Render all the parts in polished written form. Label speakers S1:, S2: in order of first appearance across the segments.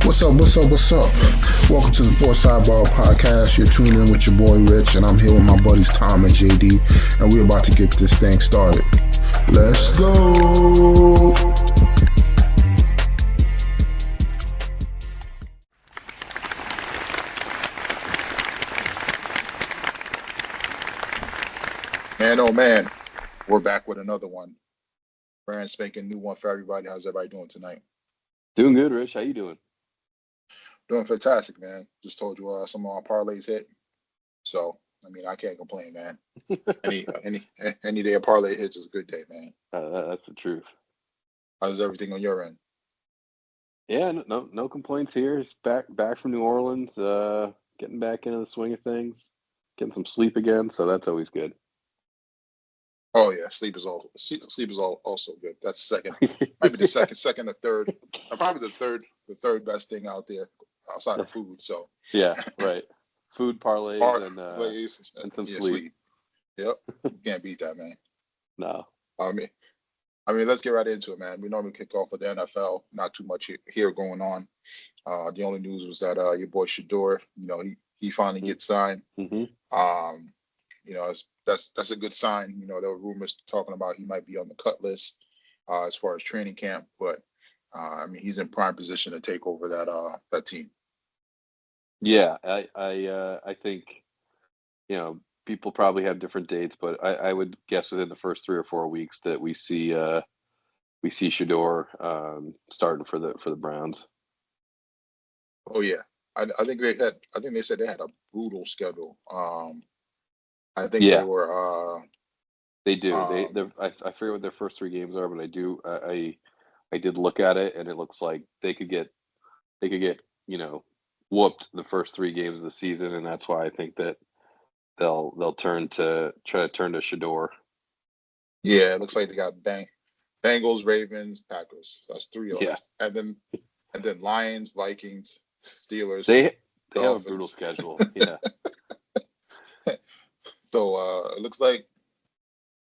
S1: What's up? What's up? What's up? Welcome to the Sports Sidebar Podcast. You're tuned in with your boy Rich, and I'm here with my buddies Tom and JD, and we're about to get this thing started. Let's go.
S2: Man, oh man, we're back with another one. Brand spanking new one for everybody. How's everybody doing tonight?
S3: Doing good, Rich. How you doing?
S2: Doing fantastic, man. Just told you some of our parlays hit, so I mean I can't complain, man. Any day a parlay hits is a good day, man.
S3: That's the truth.
S2: How's everything on your end?
S3: Yeah, no complaints here. It's back from New Orleans, getting back into the swing of things, getting some sleep again, so that's always good.
S2: Oh yeah, sleep is all also good. That's second, might be the second or third, or probably the third best thing out there outside of food. So
S3: Yeah, right. Food parlays
S2: parlays,
S3: and some
S2: yeah,
S3: sleep.
S2: sleep. Yep, can't beat that, man.
S3: No.
S2: I mean. Let's get right into it, man. We normally kick off with the NFL. Not too much here going on. The only news was that your boy Shedeur, he finally gets signed.
S3: Mm-hmm.
S2: Um, that's a good sign. There were rumors talking about he might be on the cut list as far as training camp, but he's in prime position to take over that team.
S3: Yeah, I think, people probably have different dates, but I would guess within the first 3 or 4 weeks that we see Shedeur starting for the Browns.
S2: Oh yeah, I think they said they had a brutal schedule. I think they
S3: Yeah,
S2: were.
S3: they do.
S2: Um,
S3: I forget what their first 3 games are, but I did look at it, and it looks like they could get whooped the first 3 games of the season, and that's why I think that they'll try to turn to Shedeur.
S2: yeah, it looks like they got Bengals, Ravens, Packers. So that's three at
S3: Yeah,
S2: least, and then Lions, Vikings, Steelers,
S3: they have a brutal
S2: Dolphins.
S3: schedule. Yeah.
S2: So it looks like,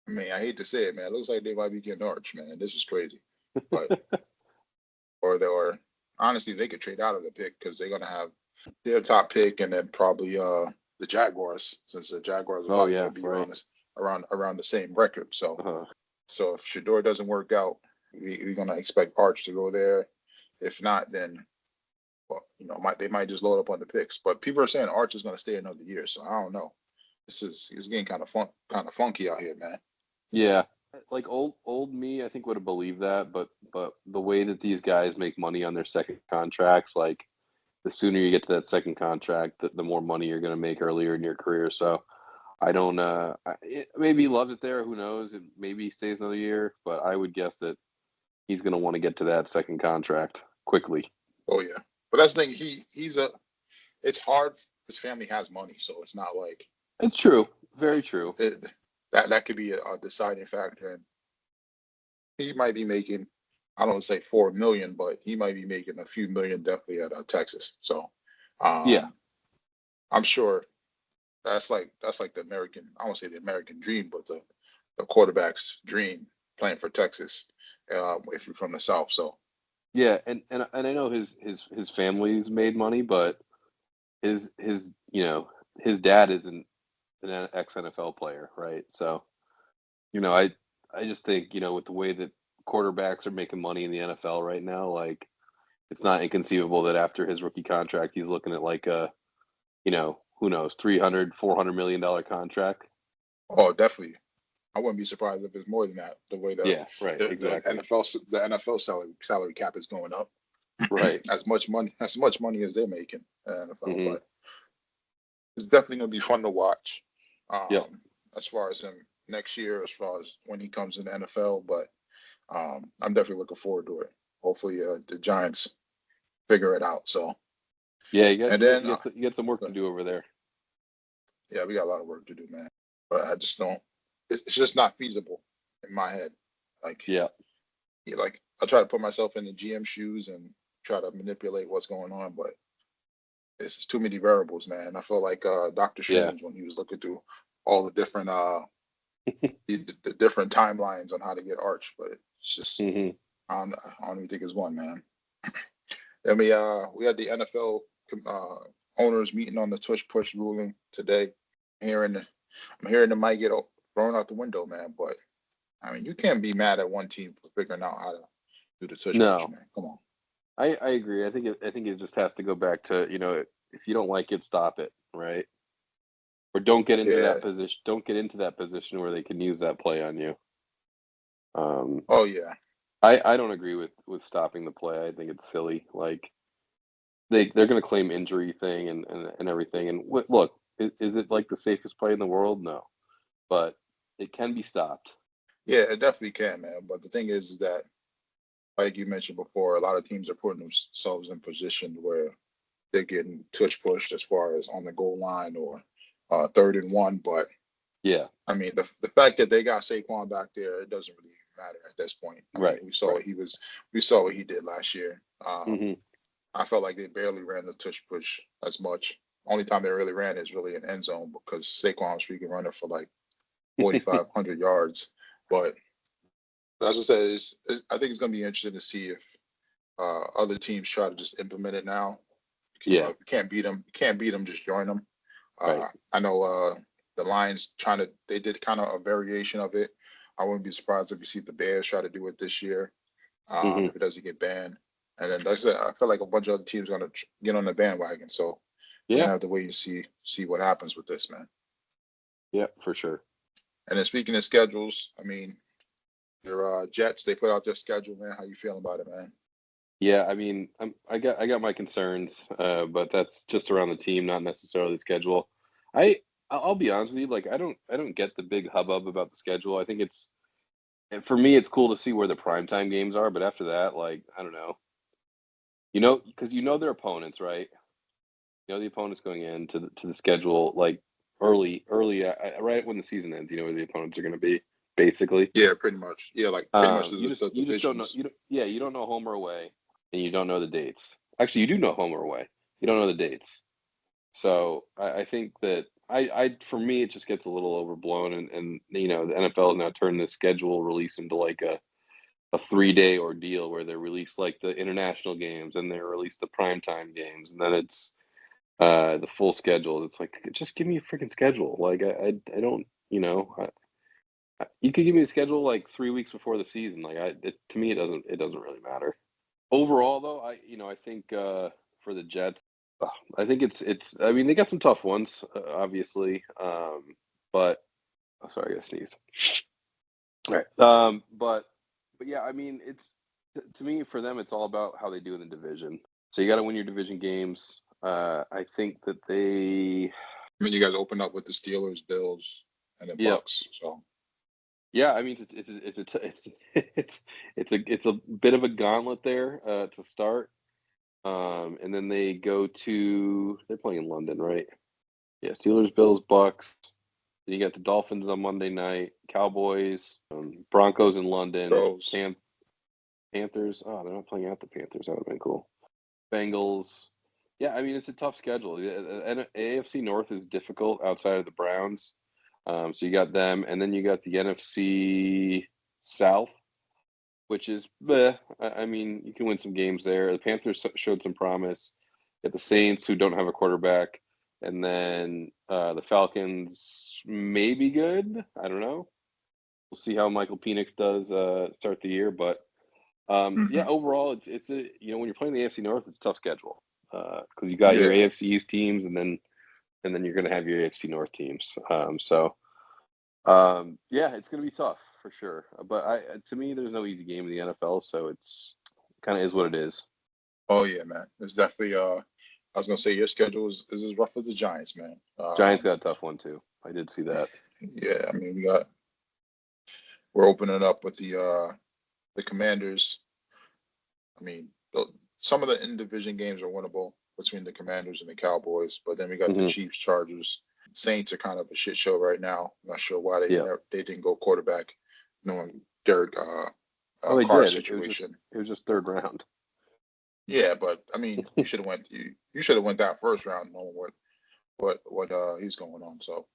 S2: I hate to say it, man. It looks like they might be getting Arch, man. This is crazy, but or honestly, they could trade out of the pick because they're gonna have their top pick, and then probably the Jaguars, since the Jaguars are
S3: Oh
S2: probably
S3: yeah,
S2: gonna be
S3: right.
S2: around the same record. So
S3: Uh,
S2: so if Shador doesn't work out, we're gonna expect Arch to go there. If not, then well, they might just load up on the picks. But people are saying Arch is going to stay another year, so I don't know. It's getting kind of funky out here, man.
S3: yeah. Like old me, I think would have believed that, but the way that these guys make money on their second contracts, like the sooner you get to that second contract, the more money you're going to make earlier in your career. So I don't. Maybe he loves it there. Who knows? Maybe he stays another year, but I would guess that he's going to want to get to that second contract quickly.
S2: Oh yeah, but that's the thing. He's a. It's hard. His family has money, so it's not like
S3: It's true. Very true.
S2: it, that could be a deciding factor. And he might be making, I don't want to say 4 million, but he might be making a few million definitely at Texas. So,
S3: Yeah.
S2: um, I'm sure that's like the American. I won't say the American dream, but the quarterback's dream playing for Texas. If you're from the South, so
S3: Yeah. And I know his family's made money, but his dad is an ex NFL player, right? So I just think with the way that quarterbacks are making money in the NFL right now, like it's not inconceivable that after his rookie contract, he's looking at like a who knows, 300, $400 million contract.
S2: oh, definitely. I wouldn't be surprised if it's more than that. The way
S3: Yeah, right,
S2: the
S3: exactly.
S2: NFL salary cap is going up,
S3: Right.
S2: as much money as they're making in the NFL,
S3: Hmm.
S2: but it's definitely gonna be fun to watch.
S3: Yep.
S2: As far as him next year, as far as when he comes in the NFL, but I'm definitely looking forward to it. Hopefully, the Giants figure it out. So,
S3: Yeah,
S2: and
S3: you got
S2: then
S3: you got some, you got some work to
S2: but,
S3: do over there.
S2: yeah, we got a lot of work to do, man. But I just don't. It's just not feasible in my head. Like,
S3: Yeah.
S2: yeah, like I try to put myself in the GM shoes and try to manipulate what's going on, but it's just too many variables, man. I feel like Doctor
S3: Yeah.
S2: Strange when he was looking through all the different the different timelines on how to get Arch, but it's just
S3: Hmm.
S2: I don't even think it's one, man. I mean, we had the NFL owners meeting on the tush push ruling today. Hearing, I'm hearing it might get thrown out the window, man. But I mean, you can't be mad at one team for figuring out how to do the tush push,
S3: No,
S2: man. Come on.
S3: I agree. I think it just has to go back to, if you don't like it, stop it, right? Or don't get into
S2: Yeah.
S3: that position. Don't get into that position where they can use that play on you.
S2: Oh yeah.
S3: I don't agree with stopping the play. I think it's silly. Like they're going to claim injury thing and everything. And look, is it like the safest play in the world? No, but it can be stopped.
S2: Yeah, it definitely can, man. But the thing is that, like you mentioned before, a lot of teams are putting themselves in position where they're getting tush pushed as far as on the goal line or 3rd and 1. But
S3: Yeah.
S2: I mean, the fact that they got Saquon back there, it doesn't really matter at this point. I mean,
S3: Right. Right.
S2: we saw what he did last year.
S3: Hmm.
S2: I felt like they barely ran the tush push as much. Only time they really ran is really in end zone because Saquon was freaking running for like 4,500 yards. But as I said, I think it's going to be interesting to see if other teams try to just implement it now.
S3: Yeah.
S2: If you can't beat them, just join them.
S3: Right.
S2: I know the Lions they did kind of a variation of it. I wouldn't be surprised if you see the Bears try to do it this year,
S3: Hmm.
S2: if it doesn't get banned. And then, like I said, I feel like a bunch of other teams are going to get on the bandwagon. So we're going
S3: Yeah.
S2: to have to wait and see what happens with this, man.
S3: Yeah. For sure.
S2: And then speaking of schedules, I mean, your Jets, they put out their schedule, man. How you feeling about it, man?
S3: Yeah. I mean, I got my concerns, but that's just around the team, not necessarily the schedule. I I'll be honest with you. Like I don't get the big hubbub about the schedule. I think it's and for me, it's cool to see where the primetime games are, but after that, like, I don't know. Because their opponents, right? You know the opponents going into the schedule like early, right when the season ends. You know where the opponents are going to be, basically.
S2: Yeah, pretty much. Yeah, like pretty much the
S3: You just don't know.
S2: divisions.
S3: Yeah, you don't know home or away, and you don't know the dates. Actually, you do know home or away. You don't know the dates. So I think that for me it just gets a little overblown, and the NFL has now turned this schedule release into like a 3-day ordeal where they release like the international games and they release the primetime games and then it's the full schedule. It's like just give me a freaking schedule. Like I don't you could give me a schedule like 3 weeks before the season. Like to me it doesn't really matter. Overall though, I think for the Jets, I think it's I mean they got some tough ones obviously, but oh, sorry I got sneezed. All right. But yeah, I mean, to me for them, it's all about how they do in the division. So you got to win your division games. I think that they,
S2: I mean, you guys opened up with the Steelers, Bills, and then
S3: yeah,
S2: Bucks. So
S3: yeah. I mean, it's a bit of a gauntlet there to start. And then they go to they're playing in London, right? Yeah, Steelers, Bills, Bucks. Then you got the Dolphins on Monday night, Cowboys, Broncos in London,
S2: Pros.
S3: Panthers. Oh, they're not playing out the Panthers. That would have been cool. Bengals. Yeah, I mean it's a tough schedule. And AFC North is difficult outside of the Browns. So you got them, and then you got the NFC South, which is bleh. I mean you can win some games there. The Panthers showed some promise. At the Saints, who don't have a quarterback, and then the Falcons may be good. I don't know. We'll see how Michael Penix does start the year, but yeah,
S2: Hmm.
S3: overall, it's a when you're playing the AFC North, it's a tough schedule because you got your
S2: Yeah.
S3: AFC East teams, and then you're going to have your AFC North teams. Yeah, it's going to be tough for sure. But to me, there's no easy game in the NFL, so it's kind of is what it is.
S2: Oh yeah, man. It's definitely. I was gonna say your schedule is as rough as the Giants, man.
S3: Giants got a tough one too. I did see that.
S2: Yeah. I mean, we're opening up with the Commanders. I mean, some of the in division games are winnable between the Commanders and the Cowboys, but then we got the
S3: Hmm.
S2: Chiefs, Chargers. Saints are kind of a shit show right now. Not sure why
S3: Yeah.
S2: they didn't go quarterback, knowing Derek
S3: Oh, they
S2: Carr's
S3: did.
S2: situation.
S3: It was just third round.
S2: Yeah, but I mean, you should have went that first round knowing what he's going on. So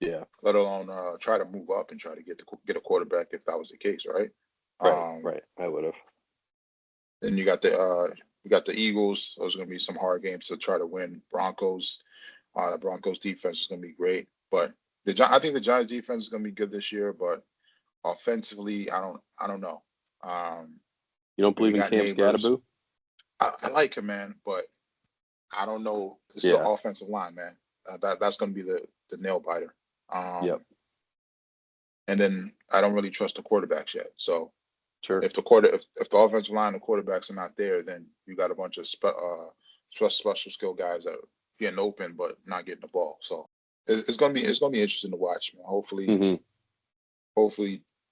S3: Yeah.
S2: let alone try to move up and try to get a quarterback if that was the case, right?
S3: Right.
S2: Um,
S3: Right. I would have.
S2: then you got the We got the Eagles. Those are going to be some hard games to try to win. Broncos. The Broncos defense is going to be great, but I think the Giants defense is going to be good this year. But offensively, I don't know.
S3: You don't
S2: You
S3: believe in
S2: got
S3: Cam
S2: neighbors.
S3: Scadaboo?
S2: I like him, man, but I don't know. This is the
S3: Yeah.
S2: offensive line, man. That's going to be the nail biter.
S3: Yep.
S2: And then I don't really trust the quarterbacks yet. So
S3: Sure.
S2: if the offensive line and the quarterbacks are not there, then you got a bunch of special skill guys that are getting open but not getting the ball. So it's gonna be interesting to watch, man. Hopefully,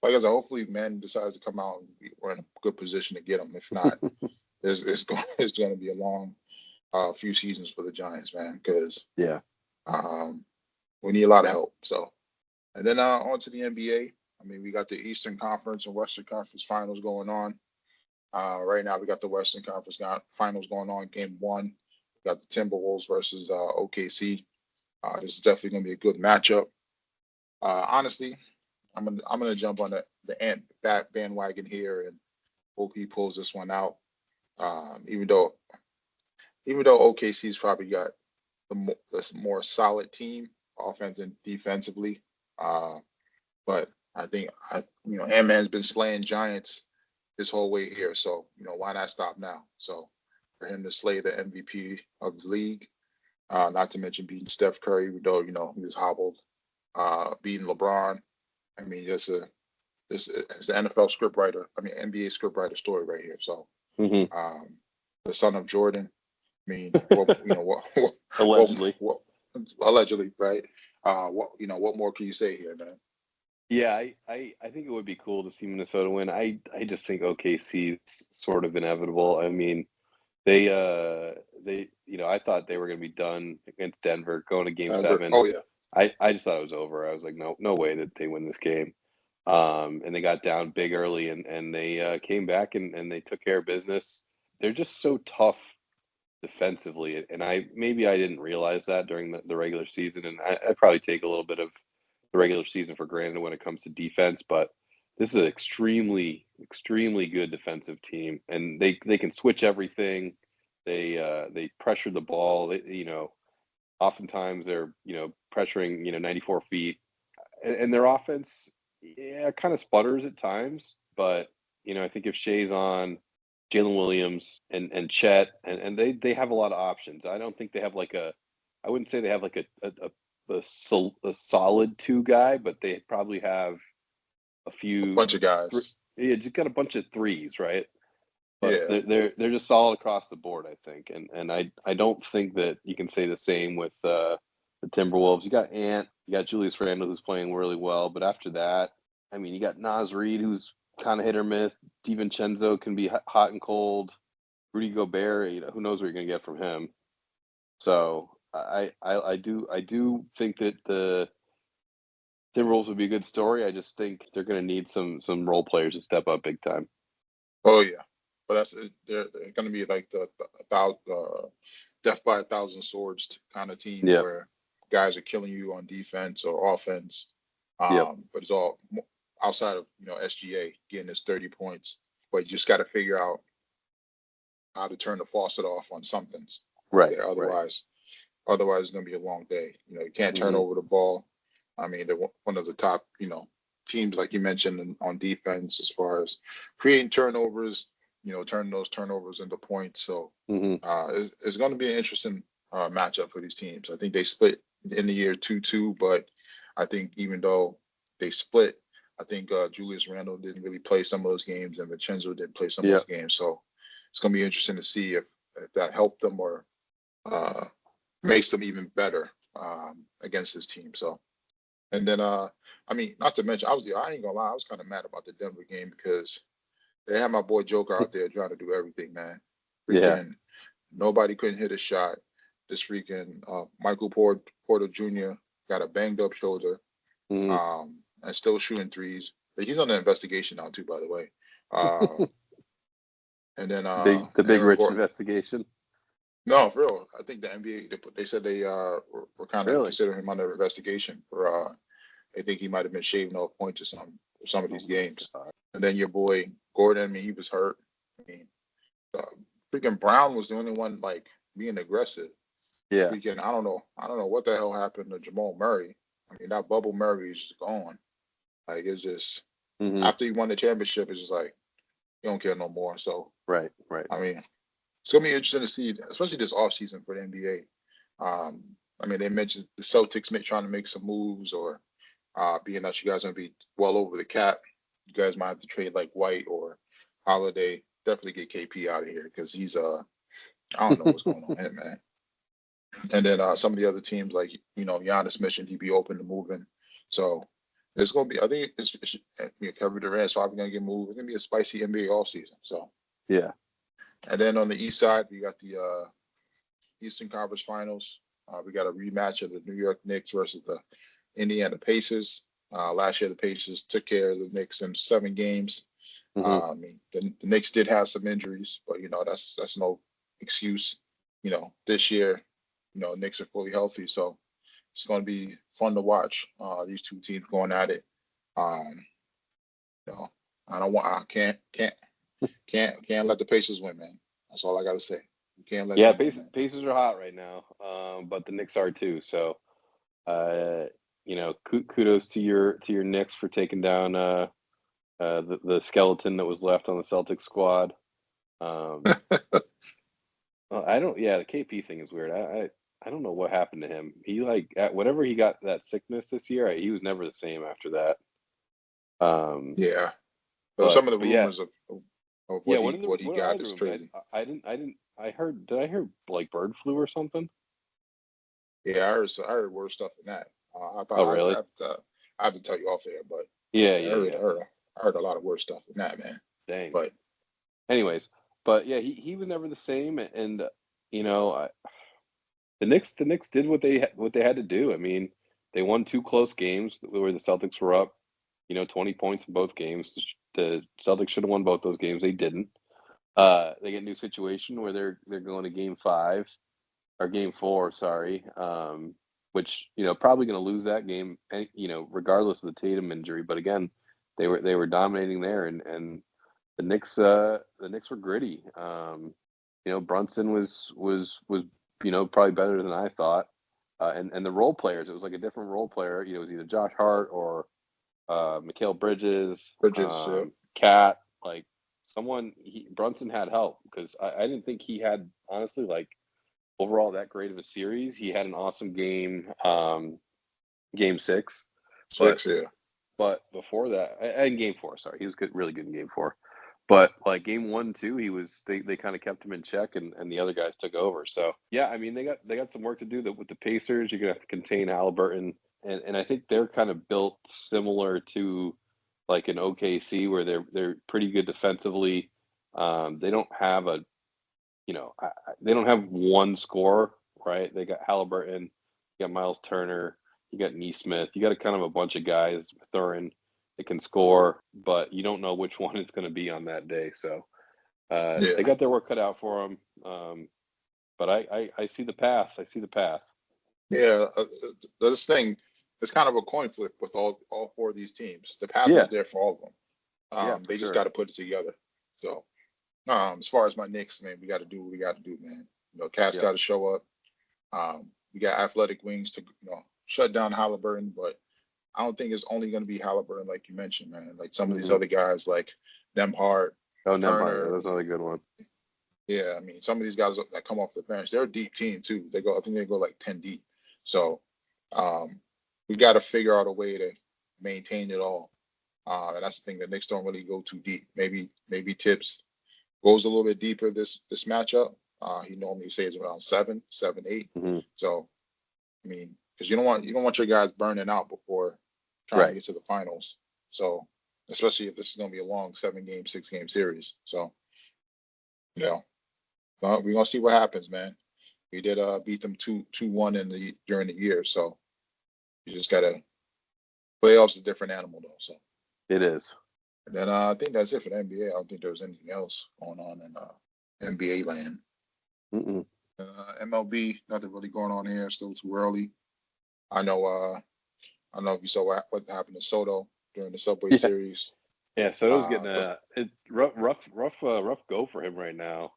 S2: like I said, hopefully, man decides to come out and we're in a good position to get him. If not, it's going to be a long few seasons for the Giants, man, because
S3: Yeah.
S2: we need a lot of help. So, and then on to the NBA. I mean, we got the Eastern Conference and Western Conference Finals going on. Right now, we got the Western Conference Finals going on. Game 1, we got the Timberwolves versus OKC. This is definitely going to be a good matchup. Honestly, I'm gonna jump on the Ant bandwagon here and hope he pulls this one out. Even though OKC's probably got the more solid team, offense and defensively. But I think Ant-Man's been slaying giants his whole way here, so why not stop now? So for him to slay the MVP of the league, not to mention beating Steph Curry, even though he was hobbled, beating LeBron. I mean, this is the NFL NBA scriptwriter story right here. So the son of Jordan. I mean,
S3: Allegedly.
S2: Allegedly, right? What more can you say here, man?
S3: Yeah, I think it would be cool to see Minnesota win. I just think OKC is sort of inevitable. I mean, they I thought they were going to be done against Denver going to Game 7.
S2: Oh yeah.
S3: I just thought it was over. I was like, no way that they win this game. And they got down big early, and they came back and they took care of business. They're just so tough defensively, and I didn't realize that during the regular season, and I probably take a little bit of the regular season for granted when it comes to defense, but this is an extremely good defensive team, and they can switch everything. They pressure the ball. Oftentimes they're pressuring 94 feet, and their offense kind of sputters at times, but I think if Shea's on, Jalen Williams and Chet, and they have a lot of options. I don't think they have I wouldn't say they have like a solid 2 guy, but they probably have a few
S2: bunch of guys.
S3: Yeah, just got a bunch of 3s, right? But
S2: Yeah.
S3: they're just solid across the board, I think, and I don't think that you can say the same with the Timberwolves. You got Ant, you got Julius Randle who's playing really well, but after that, I mean, you got Naz Reid who's kind of hit or miss. DiVincenzo can be hot and cold. Rudy Gobert, who knows what you're going to get from him. So I do think that the Timberwolves would be a good story. I just think they're going to need some role players to step up big time.
S2: Oh yeah, but they're going to be like the death by 1,000 swords kind of team where guys are killing you on defense or offense. But it's all outside of SGA getting his 30 points. But you just got to figure out how to turn the faucet off on something.
S3: Right.
S2: Otherwise it's going to be a long day. You can't turn over the ball. I mean, they're one of the top teams, like you mentioned, on defense as far as creating turnovers. Turning those turnovers into points. So it's going to be an interesting matchup for these teams. I think they split in the year 2-2, but I think even though they split, I think Julius Randle didn't really play some of those games, and Vincenzo didn't play some of those games. So it's going to be interesting to see if that helped them or makes them even better against this team. So, and then I mean, not to mention, I ain't gonna lie, I was kind of mad about the Denver game because they had my boy Joker out there trying to do everything, man. Nobody couldn't hit a shot. This freaking Michael Porter Jr. got a banged up shoulder, and still shooting threes. He's under investigation now too, by the way. And then
S3: the big Rich investigation.
S2: No, for real. I think the NBA they said they were kind of considering him under investigation for they think he might have been shaving off points or something for some of these games. And then your boy Gordon, I mean, he was hurt. I mean, freaking Brown was the only one like being aggressive.
S3: Yeah.
S2: Freaking, I don't know what the hell happened to Jamal Murray. I mean, that bubble Murray is just gone. Like it's just
S3: Hmm.
S2: after he won the championship, it's just like you don't care no more. So
S3: Right. Right.
S2: I mean, it's gonna be interesting to see, especially this offseason for the NBA. I mean, they mentioned the Celtics trying to make some moves, or being that you guys are gonna be well over the cap, you guys might have to trade like White or Holiday. Definitely get KP out of here because he's I don't know what's going on with him, man. And then some of the other teams, like Giannis mentioned, he'd be open to moving. So it's gonna be. I think Kevin Durant's probably gonna get moved. It's gonna be a spicy NBA offseason. So
S3: Yeah.
S2: and then on the East side, we got the Eastern Conference Finals. We got a rematch of the New York Knicks versus the Indiana Pacers. Last year, the Pacers took care of the Knicks in 7 games.
S3: Hmm.
S2: I mean, the Knicks did have some injuries, but that's no excuse. This year, Knicks are fully healthy, so it's going to be fun to watch these two teams going at it. Um, you know, I can't let the Pacers win, man. That's all I got to say. You can't let
S3: Yeah.
S2: them win, man.
S3: Pacers are hot right now, but the Knicks are too. So, kudos to your Knicks for taking down the skeleton that was left on the Celtics squad. Um, well, I don't. Yeah, the KP thing is weird. I don't know what happened to him. He like whenever he got that sickness this year, he was never the same after that. Um,
S2: Yeah. So
S3: but
S2: some of the
S3: but yeah,
S2: rumors of
S3: yeah.
S2: what he
S3: What are all
S2: got
S3: the
S2: is
S3: rumors?
S2: crazy.
S3: I didn't. I heard. Did I hear like bird flu or something?
S2: Yeah, I heard worse stuff than that.
S3: Oh, really?
S2: I have to tell you off air, but
S3: Yeah,
S2: yeah,
S3: yeah, yeah.
S2: I heard a lot of worse stuff than that, man.
S3: Dang.
S2: But
S3: Anyways, but yeah, he was never the same, and you know, the Knicks did what they had to do. I mean, they won 2 close games where the Celtics were up, 20 points in both games. The Celtics should have won both those games. They didn't. They get a new situation where they're going to game 5 or game 4, sorry. Which probably going to lose that game, regardless of the Tatum injury. But again, they were dominating there, and the Knicks were gritty. Brunson was probably better than I thought. And the role players, it was like a different role player. It was either Josh Hart or Mikal Bridges,
S2: Bridges,
S3: Cat. Like Brunson had help because I didn't think he had honestly like overall that great of a series. He had an awesome game, game 6, but
S2: 6, yeah.
S3: but before that, and game 4, sorry, he was good, really good in game 4. But like game 1, 2, they kind of kept him in check, and the other guys took over. So yeah, I mean they got some work to do with the Pacers. You're gonna have to contain Halliburton, and I think they're kind of built similar to like an OKC where they're pretty good defensively. They don't have they don't have one scorer, right? They got Halliburton, you got Miles Turner, you got Neesmith, you got a kind of a bunch of guys, Thurin, that can score, but you don't know which one it's going to be on that day. So they
S2: Yeah.
S3: got their work cut out for them. But I see the path. I see the path.
S2: Yeah. This thing is kind of a coin flip with all 4 of these teams. The path is
S3: Yeah,
S2: there for all of them.
S3: yeah, for
S2: They just
S3: sure.
S2: got to put it together. So as far as my Knicks, man, we got to do what we got to do, man. Cat's
S3: Yep.
S2: got to show up. We got athletic wings to shut down Halliburton, but I don't think it's only going to be Halliburton like you mentioned, man. Like some of these
S3: Hmm.
S2: other guys, like Nemhart,
S3: Oh, Nembhard, yeah,
S2: Turner.
S3: that's another good one.
S2: Yeah, I mean, some of these guys that come off the bench, they're a deep team too. I think they go like 10 deep. So um, we got to figure out a way to maintain it all. And that's the thing. The Knicks don't really go too deep. Maybe Tips goes a little bit deeper this matchup. He normally stays around 7, 7, 8.
S3: Hmm.
S2: So I mean, because you don't want your guys burning out before trying to
S3: Right.
S2: get to the finals. So especially if this is going to be a long 7-game, 6-game series. So you know, we're gonna see what happens, man. We did beat them 2-1 during the year, so you just gotta playoffs is a different animal though. So
S3: It is.
S2: and then I think that's it for the NBA. I don't think there's anything else going on in NBA land.
S3: Mm-mm.
S2: MLB, nothing really going on here. Still too early. I know. I don't know if you saw what happened to Soto during the Subway
S3: Yeah.
S2: Series.
S3: Yeah. Soto's getting
S2: But
S3: rough go for him right now.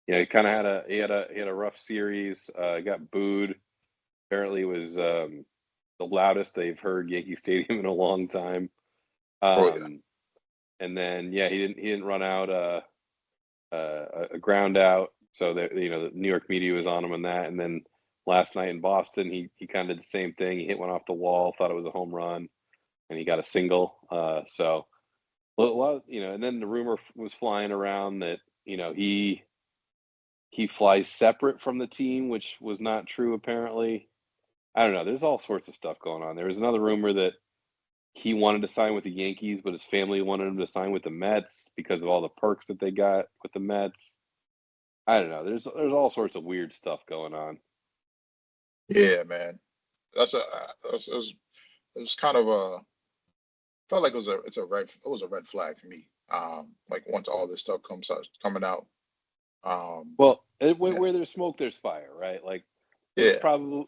S3: He kind of had a rough series. Got booed. Apparently, was the loudest they've heard Yankee Stadium in a long time.
S2: Oh yeah.
S3: And then he didn't run out a ground out, so that the New York media was on him on that. And then last night in Boston, he kind of did the same thing. He hit one off the wall, thought it was a home run, and he got a single. So a lot, and then the rumor was flying around that he flies separate from the team, which was not true apparently. I don't know. There's all sorts of stuff going on. There was another rumor that he wanted to sign with the Yankees, but his family wanted him to sign with the Mets because of all the perks that they got with the Mets. I don't know. There's all sorts of weird stuff going on.
S2: Yeah, man. That's a it was kind of a felt like it was a red flag for me. Like once all this stuff coming out.
S3: Well,
S2: Yeah,
S3: where there's smoke, there's fire, right? Like
S2: yeah,
S3: there's probably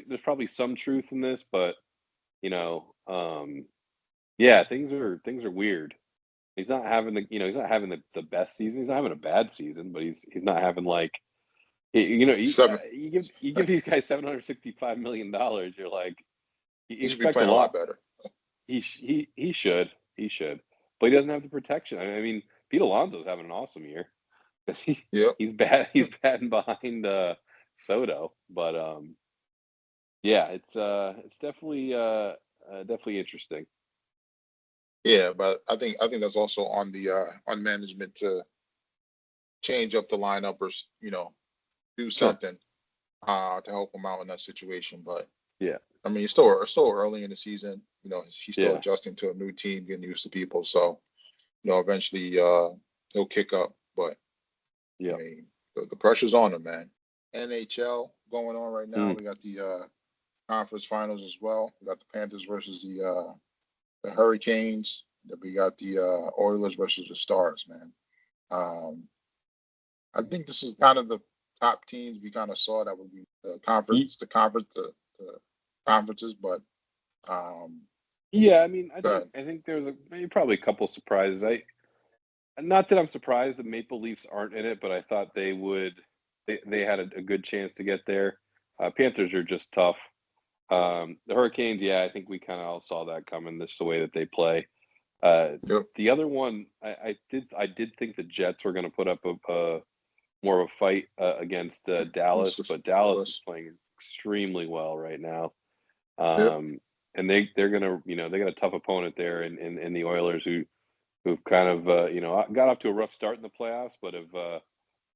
S3: there's probably some truth in this, but you know, yeah, things are weird. He's not having he's not having the best season. He's not having a bad season, but he's not having like
S2: seven.
S3: you give these guys $765 million. You're like you
S2: He should be
S3: expect a
S2: playing a
S3: lot.
S2: lot better.
S3: He should, but he doesn't have the protection. I mean, Pete Alonso's having an awesome year because
S2: Yep.
S3: he's batting behind Soto, but yeah, it's definitely interesting.
S2: Yeah, but I think that's also on management to change up the lineup or do
S3: Sure.
S2: something to help him out in that situation. But
S3: Yeah.
S2: I mean, it's still early in the season. He's still
S3: Yeah.
S2: adjusting to a new team, getting used to people. So eventually he'll kick up. But I
S3: Yeah.
S2: mean, the pressure's on him, man. NHL going on right now.
S3: Mm.
S2: We got the conference finals as well. We got the Panthers versus the Hurricanes. Then we got the Oilers versus the Stars, man. Um, I think this is kind of the top teams we kind of saw that would be
S3: Ye-
S2: the conferences, but um,
S3: Yeah, I mean, I think
S2: but
S3: I think there's maybe probably a couple surprises. Not that I'm surprised the Maple Leafs aren't in it, but I thought they would. They had a good chance to get there. Panthers are just tough. The Hurricanes, yeah, I think we kind of all saw that coming. This the way that they play. Uh,
S2: yep,
S3: the other one, I did think the Jets were going to put up a more of a fight against
S2: this
S3: Dallas,
S2: is
S3: but Dallas is
S2: Dallas.
S3: playing extremely well right now.
S2: Yep,
S3: Um, and they're gonna they got a tough opponent there in the Oilers who've kind of got off to a rough start in the playoffs, but have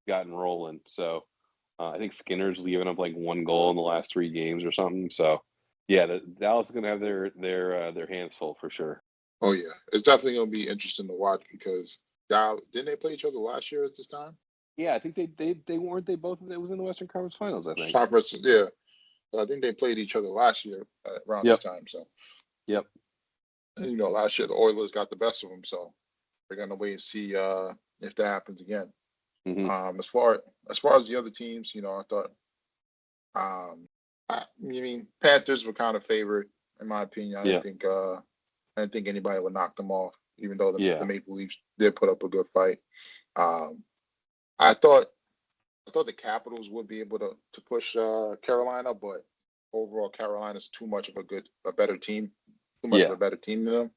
S3: gotten rolling. So I think Skinner's leaving up like one goal in the last three games or something. So yeah, Dallas is gonna have their hands full for sure.
S2: oh yeah, it's definitely gonna be interesting to watch because Dallas didn't they play each other last year at this time?
S3: Yeah, I think they weren't they both. It was in the Western Conference Finals, I think.
S2: Conference, yeah. I think they played each other last year around this
S3: Yep.
S2: time. So
S3: Yep.
S2: and, last year the Oilers got the best of them. So we're gonna wait and see if that happens again.
S3: Hmm.
S2: As far as the other teams, I thought I mean Panthers were kind of favored in my opinion.
S3: Yeah.
S2: I didn't think anybody would knock them off, even though the
S3: Yeah.
S2: Maple Leafs did put up a good fight. Um, I thought I thought the Capitals would be able to push Carolina, but overall Carolina's a better team, too much of
S3: Yeah.
S2: a better team than them.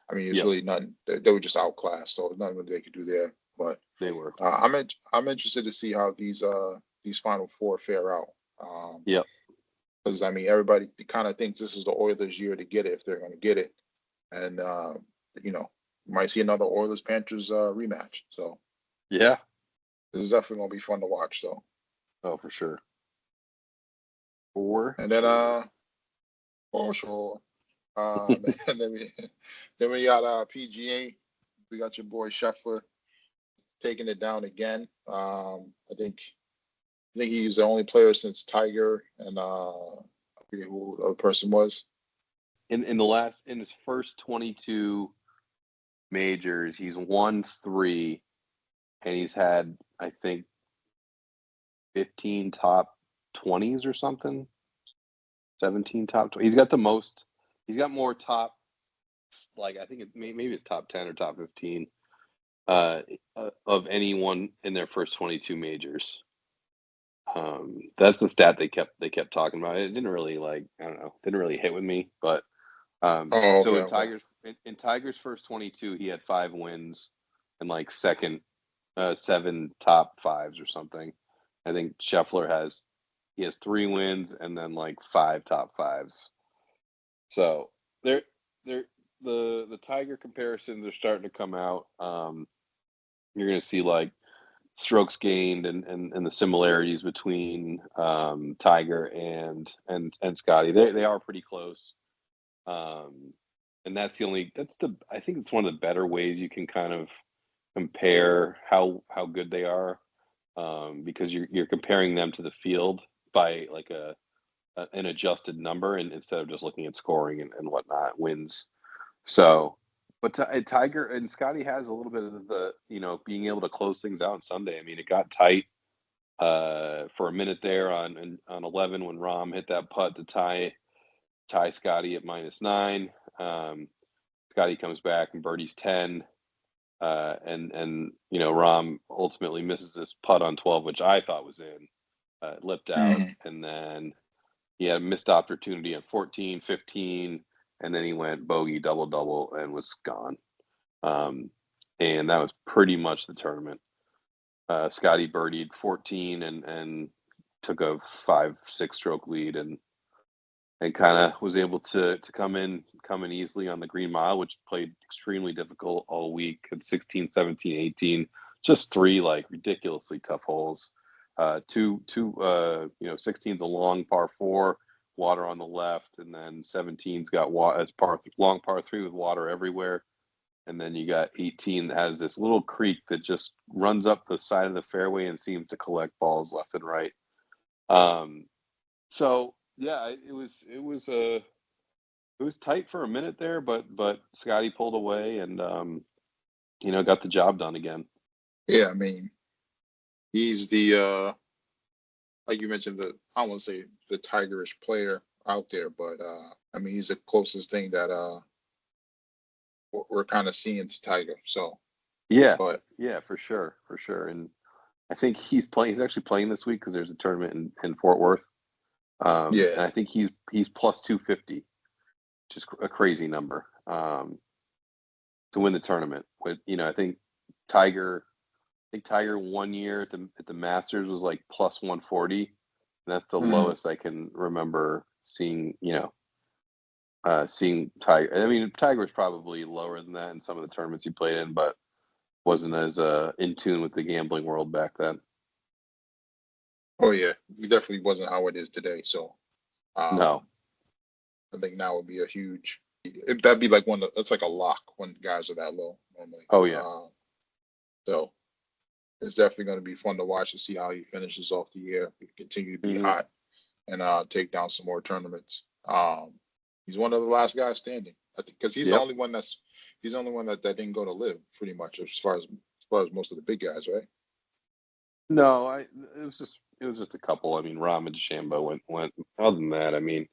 S2: I mean, it's
S3: Yep.
S2: really nothing. They were just outclassed, so there's nothing really they could do there. But
S3: They were.
S2: I'm interested to see how these final four fare out.
S3: Yep.
S2: Because I mean, everybody kind of thinks this is the Oilers' year to get it if they're going to get it, and you know, you might see another Oilers Panthers rematch. So
S3: Yeah.
S2: this is definitely going to be fun to watch. So
S3: Oh, for sure. For
S2: and then
S3: sure.
S2: for sure, and then we got PGA. We got your boy Scheffler taking it down again. I think he's the only player since Tiger and I forget who the other person was.
S3: In his first 22 majors, he's won three, and he's had I think 15 top 20s or something. 17 top 20. He's got the most. He's got more top. Like I think maybe it's top 10 or top 15. uh, of anyone in their first 22 majors. That's the stat they kept talking about. It didn't really I don't know, didn't really hit with me, but
S2: Oh,
S3: so
S2: okay,
S3: in
S2: okay.
S3: Tiger's first 22, he had 5 wins and like second 7 top 5s or something. I think Scheffler has 3 wins and then like 5 top 5s. So they're the Tiger comparisons are starting to come out. You're gonna see like strokes gained and the similarities between Tiger and Scotty. They are pretty close. Um, and that's I think it's one of the better ways you can kind of compare how good they are, because you're comparing them to the field by like an adjusted number, and instead of just looking at scoring and whatnot, wins. So, but Tiger and Scotty has a little bit of the being able to close things out on Sunday. I mean, it got tight for a minute there on 11 when Rahm hit that putt to tie Scotty at -9. Um, Scotty comes back and birdies 10, and Rahm ultimately misses this putt on 12, which I thought was in, lipped out,
S2: Hmm.
S3: and then he had a missed opportunity at 14, 15, and then he went bogey, double, double, and was gone. Um, and that was pretty much the tournament. Scotty birdied 14 and took a 5-6 stroke lead and kind of was able to come in easily on the Green Mile, which played extremely difficult all week at 16, 17, 18, just three like ridiculously tough holes. Two 16's a long par four, water on the left, and then 17's got water as long par three with water everywhere. And then you got 18 that has this little creek that just runs up the side of the fairway and seems to collect balls left and right. Um, so yeah, it was tight for a minute there, but Scotty pulled away and got the job done again.
S2: Yeah, I mean, he's the like you mentioned, the I don't want to say the Tigerish player out there, but I mean, he's the closest thing that we're kind of seeing to Tiger. So,
S3: Yeah,
S2: but
S3: yeah, for sure, for sure. And I think he's playing. He's actually playing this week because there's a tournament in Fort Worth.
S2: yeah,
S3: And I think he's plus 250, which is a crazy number, to win the tournament. With Tiger, I think Tiger 1 year at the Masters was like plus 140, and that's the
S2: hmm,
S3: lowest I can remember seeing. Seeing Tiger. I mean, Tiger was probably lower than that in some of the tournaments he played in, but wasn't as in tune with the gambling world back then.
S2: oh yeah, he definitely wasn't how it is today. So,
S3: No.
S2: um, I think now would be a huge. That'd be like that's like a lock when guys are that low normally.
S3: Oh yeah.
S2: So it's definitely going to be fun to watch to see how he finishes off the year. He continue to be
S3: Hmm.
S2: hot and take down some more tournaments. He's one of the last guys standing. I think because
S3: Yep.
S2: he's the only one that didn't go to live pretty much as far as most of the big guys, right?
S3: No, it was just a couple. I mean, Rahm and Shambo went. Other than that, I mean,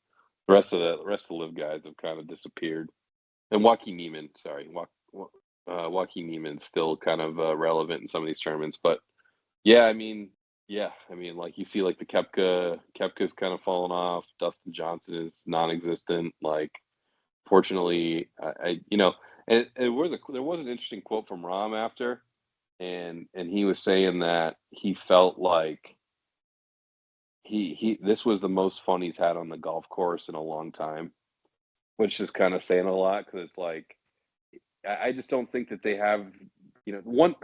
S3: the rest of the live guys have kind of disappeared. And Joaquin Niemann, sorry, Joaquin Niemann's still kind of relevant in some of these tournaments, but yeah, yeah, like you see, like the Kepka's kind of fallen off. Dustin Johnson is non-existent. Like, fortunately, and there was an interesting quote from Rahm after, and he was saying that he felt like he this was the most fun he's had on the golf course in a long time, which is kind of saying a lot because it's like I just don't think that they have one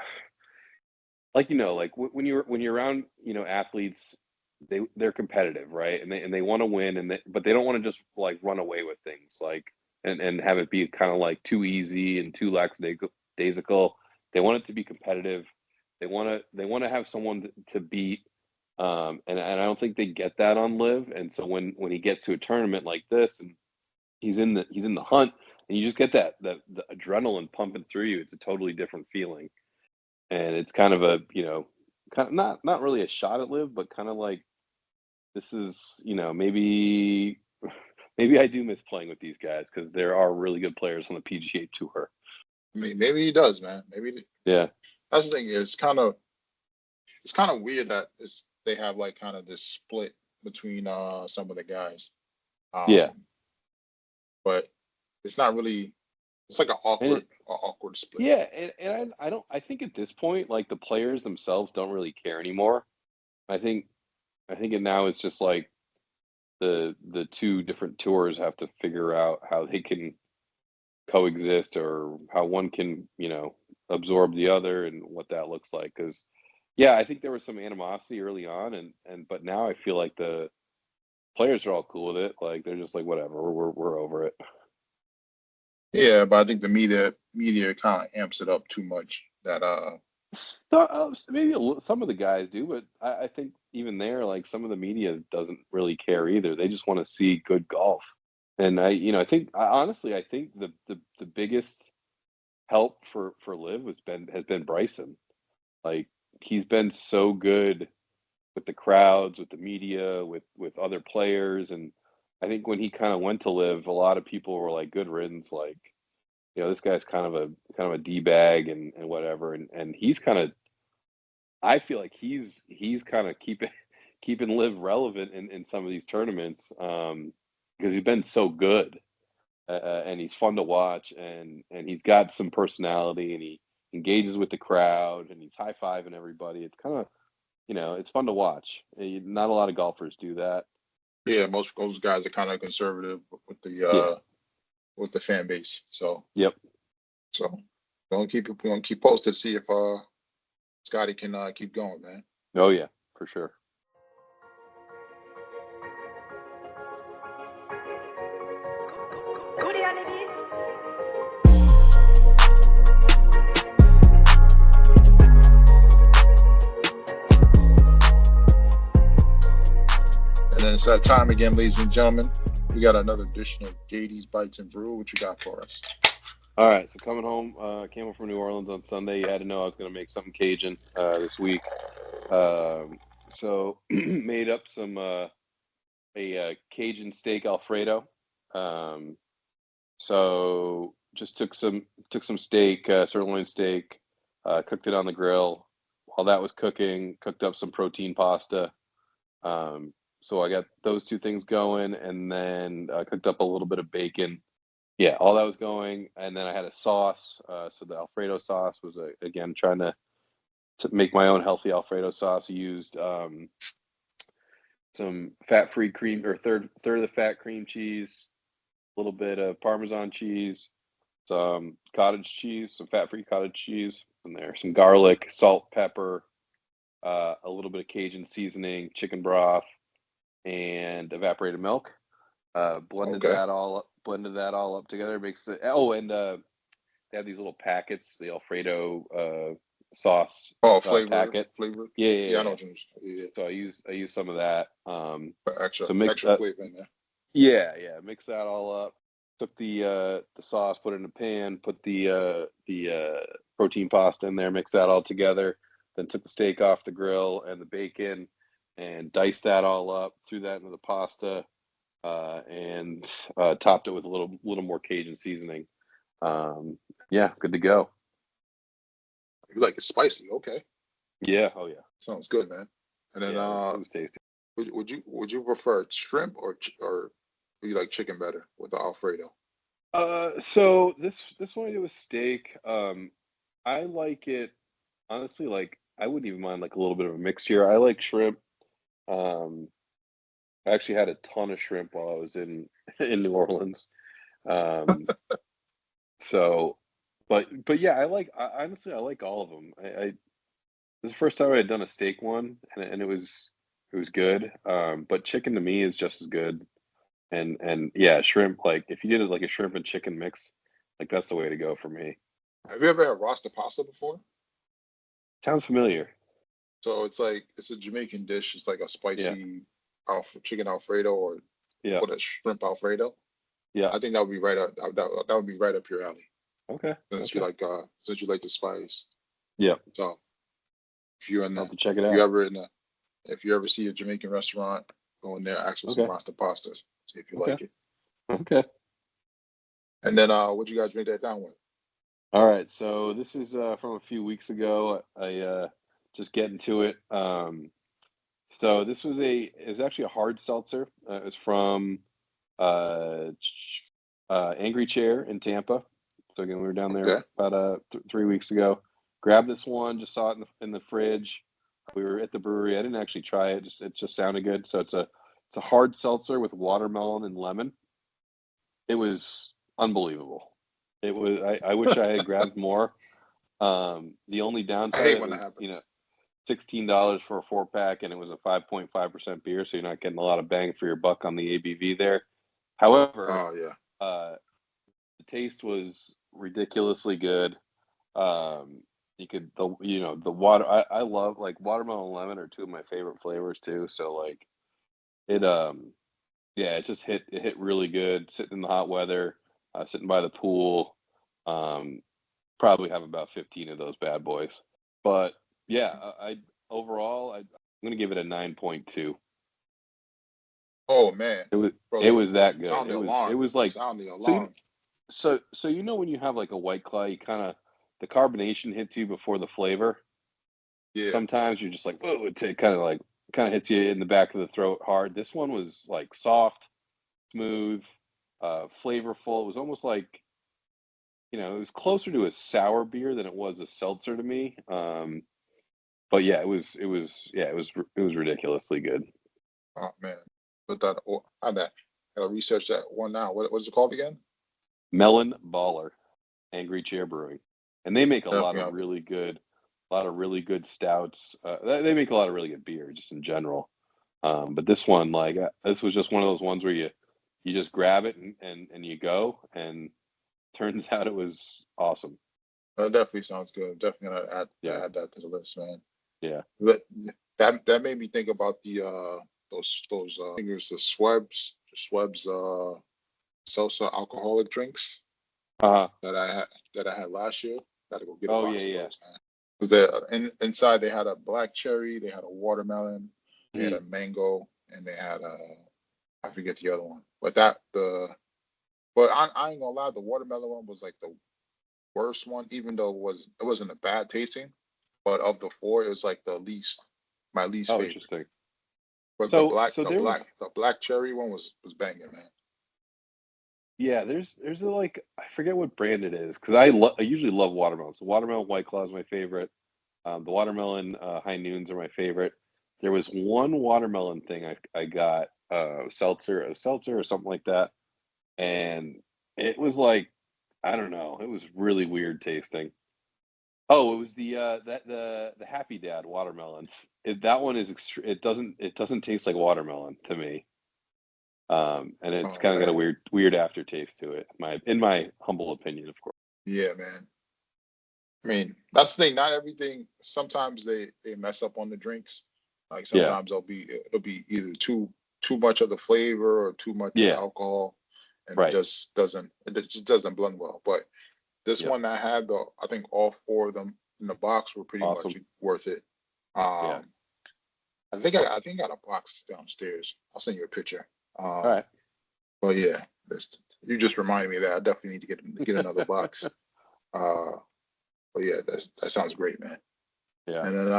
S3: like when you're around athletes, they're competitive, right? And they want to win, but they don't want to just like run away with things like and have it be kind of like too easy and too lackadaisical. They want it to be competitive. They want to have someone to beat. And I don't think they get that on live. And so when he gets to a tournament like this and he's in the hunt, and you just get the adrenaline pumping through you, it's a totally different feeling. And it's kind of a kind of not really a shot at live, but kind of like this is maybe I do miss playing with these guys because there are really good players on the PGA Tour.
S2: I mean, maybe he does, man. Maybe
S3: Yeah.
S2: that's the thing. It's kind of weird that they have like kind of this split between some of the guys.
S3: Yeah.
S2: Um, but it's not really. It's like an
S3: And
S2: awkward split.
S3: yeah, and I don't I think at this point, like the players themselves don't really care anymore. I think I think it now it's just like the two different tours have to figure out how they can coexist or how one can, absorb the other and what that looks like. Because yeah, I think there was some animosity early on and but now I feel like the players are all cool with it. Like they're just like whatever, we're over it.
S2: Yeah, but I think the media kind of amps it up too much. That
S3: So, maybe some of the guys do, but I think even there, like some of the media doesn't really care either. They just want to see good golf. And I think honestly, I think the biggest help for Liv has been Bryson. Like he's been so good with the crowds, with the media, with other players, and I think when he kind of went to Live, a lot of people were like, "Good riddance." Like this guy's kind of a d bag and whatever, and he's kind of I feel like he's kind of keeping Liv relevant in some of these tournaments because he's been so good and he's fun to watch and he's got some personality and he engages with the crowd and he's high fiving everybody. It's kind of it's fun to watch. Not a lot of golfers do that.
S2: yeah, most of those guys are kind of conservative
S3: Yeah.
S2: with the fan base. So
S3: Yep.
S2: so we're gonna keep posted, see if Scotty can keep going, man.
S3: Oh yeah, for sure.
S2: And then it's that time again, ladies and gentlemen. We got another edition of Gady's Bites and Brew. What you got for us?
S3: All right, so coming home, came home from New Orleans on Sunday. You had to know I was going to make something Cajun this week. So made up some a Cajun steak Alfredo. Um, so just took some steak, sirloin steak, cooked it on the grill. While that was cooking, cooked up some protein pasta. So I got those two things going, and then cooked up a little bit of bacon. Yeah, all that was going, and then I had a sauce. So the Alfredo sauce was again trying to make my own healthy Alfredo sauce. I used some fat-free cream or third of the fat cream cheese, a little bit of Parmesan cheese, some cottage cheese, some fat-free cottage cheese in there, some garlic, salt, pepper, a little bit of Cajun seasoning, chicken broth, and evaporated milk.
S2: Okay.
S3: Blended that all up together. Makes it. Oh, and they have these little packets, the Alfredo sauce
S2: Oh,
S3: packet.
S2: flavor.
S3: Yeah, yeah,
S2: Yeah, I know
S3: yeah.
S2: what you mean. Yeah,
S3: So I use some of that.
S2: but extra
S3: So mix
S2: extra flavor in there.
S3: yeah, mix that all up. Took the sauce, put it in a pan, put the protein pasta in there, mix that all together. Then took the steak off the grill and the bacon, and diced that all up. Threw that into the pasta, and topped it with a little more Cajun seasoning. Yeah, good to go.
S2: You like it spicy? Okay,
S3: Yeah, oh yeah,
S2: sounds good, man. And then
S3: yeah. It was tasty.
S2: would you prefer shrimp or do you like chicken better with the Alfredo?
S3: So this one I did with steak. I like it honestly. Like I wouldn't even mind like a little bit of a mix here. I like shrimp. Um, I actually had a ton of shrimp while I was in in New Orleans. Um, so, but yeah, honestly I like all of them. This is the first time I had done a steak one, and it was good. But chicken to me is just as good. And yeah, shrimp. Like if you did it like a shrimp and chicken mix, like that's the way to go for me.
S2: Have you ever had Rasta pasta before?
S3: Sounds familiar.
S2: So it's a Jamaican dish. It's like a
S3: Yeah,
S2: spicy chicken Alfredo or
S3: yeah,
S2: with a shrimp Alfredo.
S3: yeah.
S2: I think that would be right up that would be right up your alley
S3: Okay, okay.
S2: since you like the spice.
S3: Yeah,
S2: So if you're in
S3: I'll
S2: the
S3: have to check it
S2: if you
S3: out.
S2: ever in the if you ever see a Jamaican restaurant, go in there, ask for some
S3: Okay,
S2: Rasta pastas, see if you
S3: okay,
S2: like it.
S3: okay.
S2: And then what you guys drink that down with?
S3: All right, so this is from a few weeks ago. I just getting to it. So this was it was actually a hard seltzer. It was from Angry Chair in Tampa. So again, we were down there
S2: Okay.
S3: about 3 weeks ago. Grabbed this one, just saw it in the fridge. We were at the brewery. I didn't actually try it. It just sounded good. So it's a hard seltzer with watermelon and lemon. It was unbelievable. It was. I wish I had grabbed more. The only
S2: I
S3: downside,
S2: hate
S3: it
S2: when that
S3: was,
S2: happens.
S3: $16 for a 4 pack, and it was a 5.5% beer, so you're not getting a lot of bang for your buck on the ABV there. However,
S2: Oh yeah.
S3: uh, the taste was ridiculously good. You could the water. I love, like, watermelon and lemon are two of my favorite flavors too. So like it yeah, it hit really good. Sitting in the hot weather, sitting by the pool. Um, Probably have about 15 of those bad boys. But yeah, I'm gonna give it a 9.2.
S2: Oh man,
S3: It
S2: brother,
S3: was that good.
S2: sound the
S3: It
S2: alarm.
S3: was like,
S2: Sound the
S3: so you,
S2: alarm.
S3: when you have like a White Claw, you kind of, the carbonation hits you before the flavor.
S2: Yeah.
S3: Sometimes you're just like, whoa, it kind of hits you in the back of the throat hard. This one was like soft, smooth, flavorful. It was almost like, it was closer to a sour beer than it was a seltzer to me. But yeah, it was ridiculously good.
S2: Oh man. Put that. Oh, I gotta research that one now. What's it called again?
S3: Melon Baller, Angry Chair Brewing, and they make
S2: Definitely have to.
S3: a lot of really good stouts. They make a lot of really good beer just in general. But this one, like, this was just one of those ones where you just grab it and you go, and turns out it was awesome.
S2: That definitely sounds good. Definitely gonna
S3: Yeah,
S2: add that to the list, man.
S3: yeah.
S2: But that made me think about the those fingers, the Schweppes seltzer alcoholic drinks
S3: Uh-huh.
S2: that I had last year. Got to go get a
S3: Oh yeah,
S2: box of
S3: yeah.
S2: those, man. Because they inside they had a black cherry, they had a watermelon, they had
S3: Mhm.
S2: a mango, and they had I forget the other one. But that the but I ain't gonna lie, the watermelon one was like the worst one, even though it wasn't a bad tasting. But of the four, it was like my least
S3: Oh,
S2: favorite.
S3: interesting.
S2: But
S3: So there was,
S2: the black cherry one was banging, man.
S3: yeah, there's a, like, I forget what brand it is, because I usually love watermelon. So watermelon White Claw is my favorite. The watermelon high noons are my favorite. There was one watermelon thing I got, a seltzer or something like that, and it was like, I don't know, it was really weird tasting. Oh, it was the Happy Dad watermelons. That one is it doesn't taste like watermelon to me. And it's
S2: Oh
S3: kind of got a
S2: man,
S3: weird aftertaste to it, in my humble opinion, of course.
S2: yeah, man. I mean, that's the thing. Not everything. Sometimes they mess up on the drinks. Like
S3: Yeah,
S2: sometimes it'll be either too much of the flavor or too much of the
S3: yeah,
S2: alcohol, and
S3: right.
S2: it just doesn't blend well. But this
S3: Yep,
S2: one I had though, I think all four of them in the box were pretty much
S3: awesome.
S2: worth it.
S3: Yeah.
S2: Um, I think I got a box downstairs. I'll send you a picture.
S3: All right.
S2: But yeah, you just reminded me that I definitely need to get another box. Uh, but yeah, that sounds great, man.
S3: Yeah.
S2: And then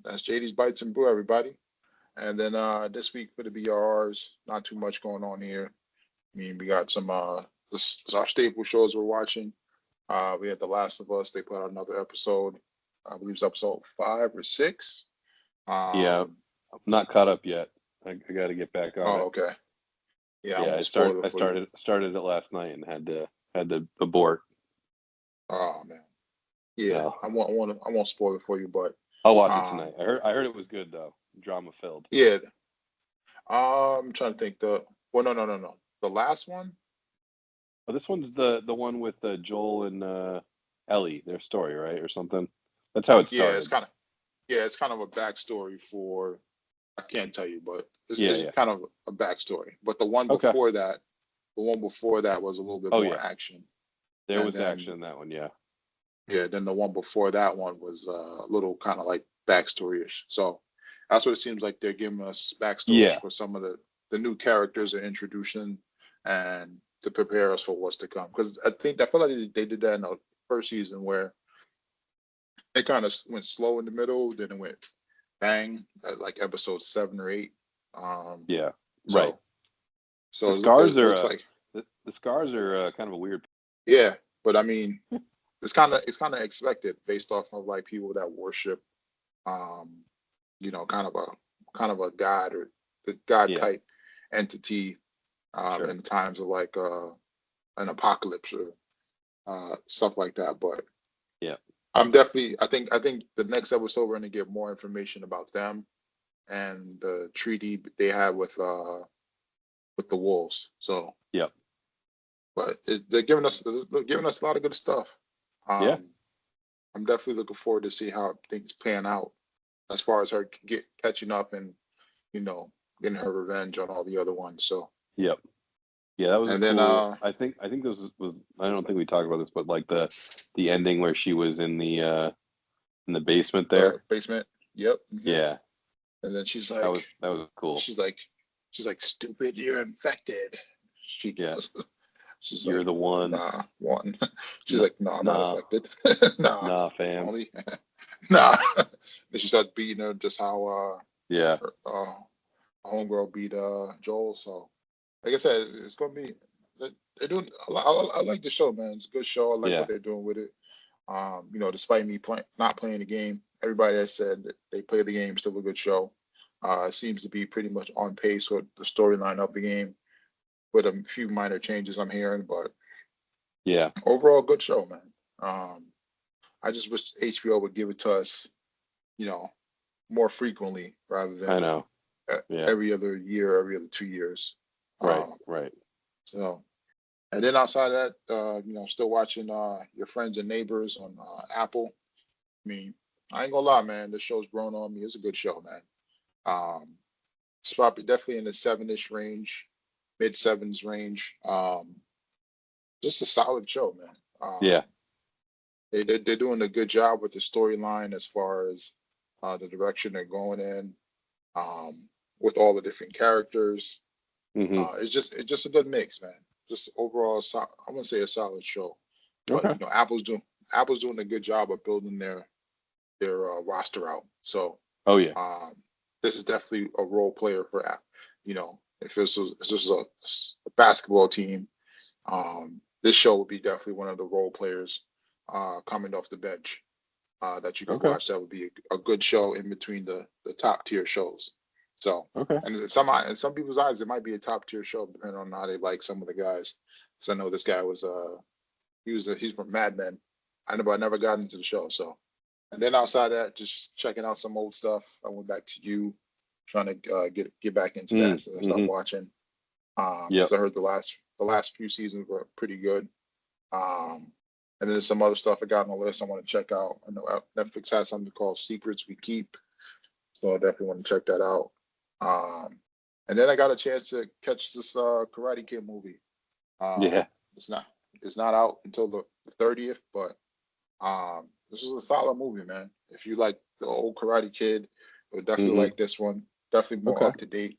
S2: that's JD's Bites and Brew, everybody. And then this week for the BRRs, not too much going on here. I mean, we got some this is our staple shows we're watching. We had The Last of Us. They put out another episode. I believe it's episode 5 or 6.
S3: Yeah.
S2: Um,
S3: I'm not caught up yet. I got to get back on
S2: oh,
S3: it.
S2: okay. Yeah, I
S3: Yeah,
S2: won't spoil it
S3: I
S2: for you.
S3: started it last night and had to abort.
S2: Oh man. Yeah,
S3: No,
S2: I won't spoil it for you, but
S3: I'll watch it
S2: um,
S3: tonight. I heard it was good though, drama filled.
S2: yeah. I'm trying to think well, no. The last one.
S3: But this one's the one with Joel and Ellie, their story, right, or something. That's how it
S2: Yeah,
S3: started.
S2: it's kind of a backstory for I can't tell you, but
S3: Yeah,
S2: it's
S3: yeah.
S2: kind of a backstory. But
S3: Okay.
S2: the one before that was a little bit
S3: Oh
S2: more
S3: yeah,
S2: action,
S3: there
S2: and
S3: was
S2: then
S3: action in that one. Yeah,
S2: yeah, then the one before that one was a little kind of like backstory-ish. So that's what it seems like they're giving us backstories
S3: yeah,
S2: for some of the new characters they're introducing and to prepare us for what's to come. Because I feel like they did that first season where it kind of went slow in the middle, then it went bang at like episode 7 or 8.
S3: Yeah. Right.
S2: So
S3: The
S2: so
S3: scars
S2: it
S3: are
S2: looks like
S3: the scars are kind of a weird.
S2: yeah, but I mean it's kind of expected based off of like people that worship um kind of a god or the god
S3: Yeah.
S2: type entity
S3: Sure.
S2: in times of like an apocalypse or stuff like that. But
S3: Yeah.
S2: I think the next episode we're gonna get more information about them and the treaty they had with the wolves. So,
S3: Yep.
S2: but they're giving us a lot of good stuff.
S3: Yeah.
S2: Um, I'm definitely looking forward to see how things pan out as far as her catching up and you know getting her revenge on all the other ones. So,
S3: Yep. Yeah, that was a
S2: and then
S3: cool. I think this was. I don't think we talked about this, but like the ending where she was in the basement
S2: the
S3: there.
S2: basement. Yep.
S3: Yeah,
S2: And then she's
S3: that
S2: like,
S3: was that was cool.
S2: she's like, she's like, stupid, you're infected. She
S3: Yeah,
S2: goes, she's
S3: you're
S2: like,
S3: the one.
S2: nah, one. She's
S3: N-
S2: like, no, I'm not
S3: Nah,
S2: affected. Nah,
S3: nah, fam.
S2: only, nah. Then she starts beating her just how
S3: Yeah,
S2: her, homegirl beat Joel. So, like I said, it's gonna be. They're doing. I like the show, man. It's a good show. I like
S3: yeah,
S2: what they're doing with it. Despite me not playing the game, everybody has said that they play the game, still a good show. It seems to be pretty much on pace with the storyline of the game, with a few minor changes I'm hearing, but
S3: yeah.
S2: overall, good show, man. Um, I just wish HBO would give it to us, you know, more frequently rather
S3: I
S2: than
S3: know. Yeah,
S2: every other year, every other 2 years.
S3: right,
S2: Um,
S3: right.
S2: so, and then outside of that, still watching Your Friends and Neighbors on Apple. I mean, I ain't gonna lie, man. This show's grown on me. It's a good show, man. Um, it's probably definitely in the seven-ish range, mid sevens range. Just a solid show, man.
S3: Yeah.
S2: They're doing a good job with the storyline as far as the direction they're going in, um, with all the different characters.
S3: Hmm.
S2: It's just a good mix, man. Just overall, I'm gonna say a solid show. But
S3: Okay.
S2: Apple's doing a good job of building their roster out. So
S3: Oh yeah.
S2: um, this is definitely a role player for App. If this was a basketball team, this show would be definitely one of the role players coming off the bench that you could
S3: Okay.
S2: watch. That would be a good show in between the top tier shows. So,
S3: Okay.
S2: and in some people's eyes, it might be a top tier show depending on how they like some of the guys. Because I know this guy he's from Mad Men. I never got into the show. So, and then outside of that, just checking out some old stuff. I went back to you, trying to get back into that. So I stopped
S3: Mm-hmm.
S2: watching
S3: Yep.
S2: because I heard the last few seasons were pretty good. Um, and then there's some other stuff I got on the list I want to check out. I know Netflix has something called Secrets We Keep, so I definitely want to check that out. Um, and then I got a chance to catch this Karate Kid movie.
S3: Yeah.
S2: It's not out until the 30th, but this is a solid movie, man. If you like the old Karate Kid, you'll definitely
S3: Hmm.
S2: like this one. Definitely more
S3: Okay.
S2: up to date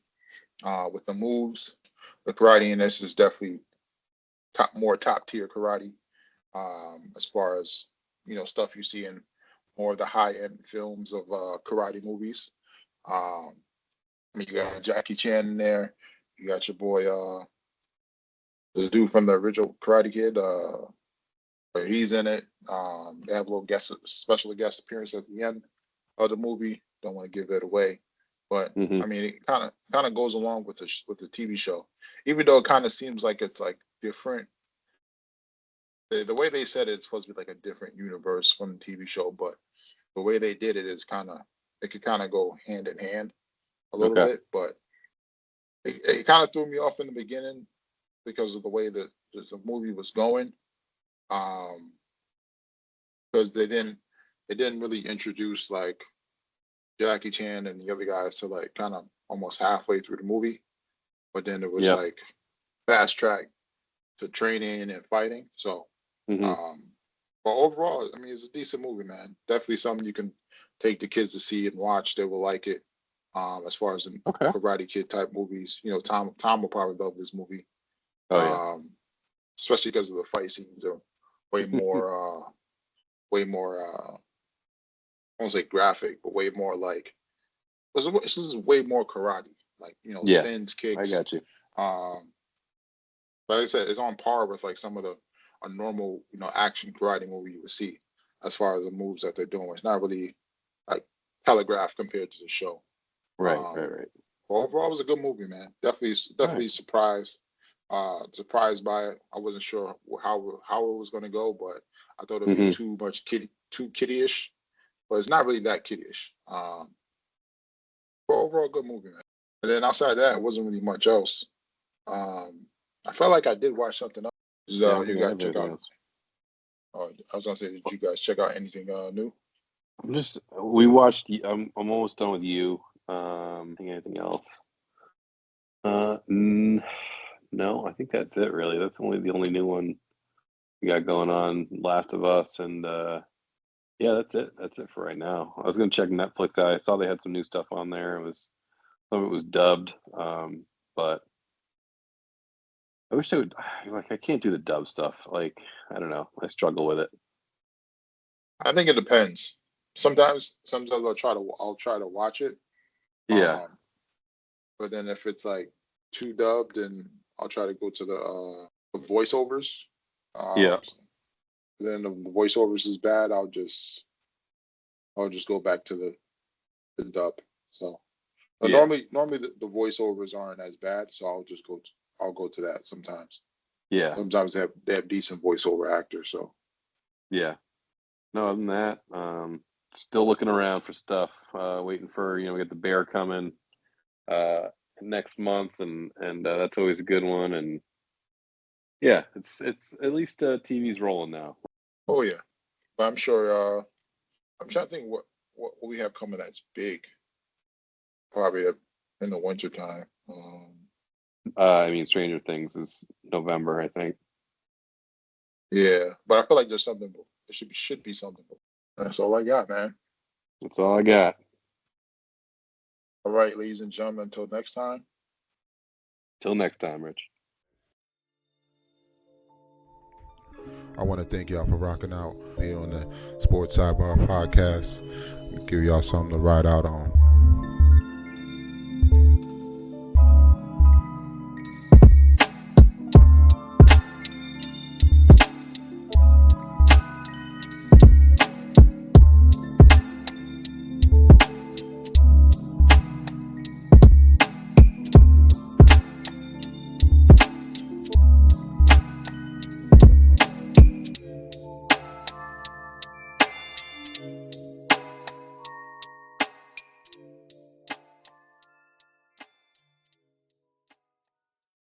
S2: with the moves. The karate in this is definitely more top tier karate as far as stuff you see in more of the high end films of karate movies. Um, I mean, you got Jackie Chan in there. You got your boy, the dude from the original Karate Kid. But he's in it. They have a little special guest appearance at the end of the movie. Don't want to give it away, but
S3: Hmm.
S2: I mean, it kind of goes along with the TV show, even though it kind of seems like it's like different. The way they said it's supposed to be like a different universe from the TV show, but the way they did it is it could kind of go hand in hand a little
S3: Okay.
S2: bit, but it kind of threw me off in the beginning because of the way that the movie was going. Um, because they didn't really introduce like Jackie Chan and the other guys to like kind of almost halfway through the movie, but then it was
S3: Yep.
S2: like fast track to training and fighting. So,
S3: Hmm.
S2: um, but overall, I mean, it's a decent movie, man. Definitely something you can take the kids to see and watch. They will like it. As far as the
S3: Okay.
S2: Karate Kid type movies, Tom will probably love this movie.
S3: Oh yeah.
S2: Um, Especially because of the fight scenes are way more. way more. I won't say graphic, but way more like this is way more karate. Like
S3: Yeah,
S2: spins,
S3: I
S2: kicks.
S3: got you.
S2: Um, but like I said, it's on par with like some of the a normal action karate movie you would see as far as the moves that they're doing. It's not really like telegraphed compared to the show.
S3: Right, right,
S2: Um,
S3: right.
S2: but overall, it was a good movie, man. Definitely, definitely
S3: Nice.
S2: surprised. Surprised by it. I wasn't sure how it was going to go, but I thought it'd be
S3: Hmm.
S2: too kiddie-ish. But it's not really that kiddie-ish. But overall, good movie, man. And then outside of that, it wasn't really much else. I felt like I did watch something else.
S3: Yeah, I don't
S2: You
S3: think I
S2: guys
S3: have
S2: check
S3: anything
S2: out.
S3: else.
S2: I was gonna say, did you guys check out anything new?
S3: We watched. I'm almost done with you. Think anything else? Uh, n no, I think that's it really. That's the only new one we got going on. Last of Us, and yeah, that's it. That's it for right now. I was gonna check Netflix out. I saw they had some new stuff on there. Some of it was dubbed. But I wish they would. Like, I can't do the dub stuff. Like, I don't know. I struggle with it.
S2: I think it depends. Sometimes I'll try to watch it.
S3: Yeah,
S2: Um, but then if it's like too dubbed, then I'll try to go to the voiceovers.
S3: yeah,
S2: Then the voiceovers is bad, I'll just go back to the dub. So, but
S3: yeah,
S2: normally the voiceovers aren't as bad, so I'll go to that sometimes.
S3: yeah,
S2: Sometimes they have decent voiceover actors. So
S3: yeah. No, other than that, still looking around for stuff. Waiting for we got the Bear coming uh next month, and that's always a good one. And yeah, it's at least TV's rolling now.
S2: oh yeah, but I'm trying to think what we have coming that's big. Probably in the winter time.
S3: I mean, Stranger Things is November, I think.
S2: Yeah, but I feel like there's something. There should be something. That's all I got, man.
S3: That's all I got.
S2: All right, ladies and gentlemen, until next time.
S3: Till next time, Rich.
S1: I want to thank y'all for rocking out here on the Sports Sidebar Podcast. Give y'all something to ride out on.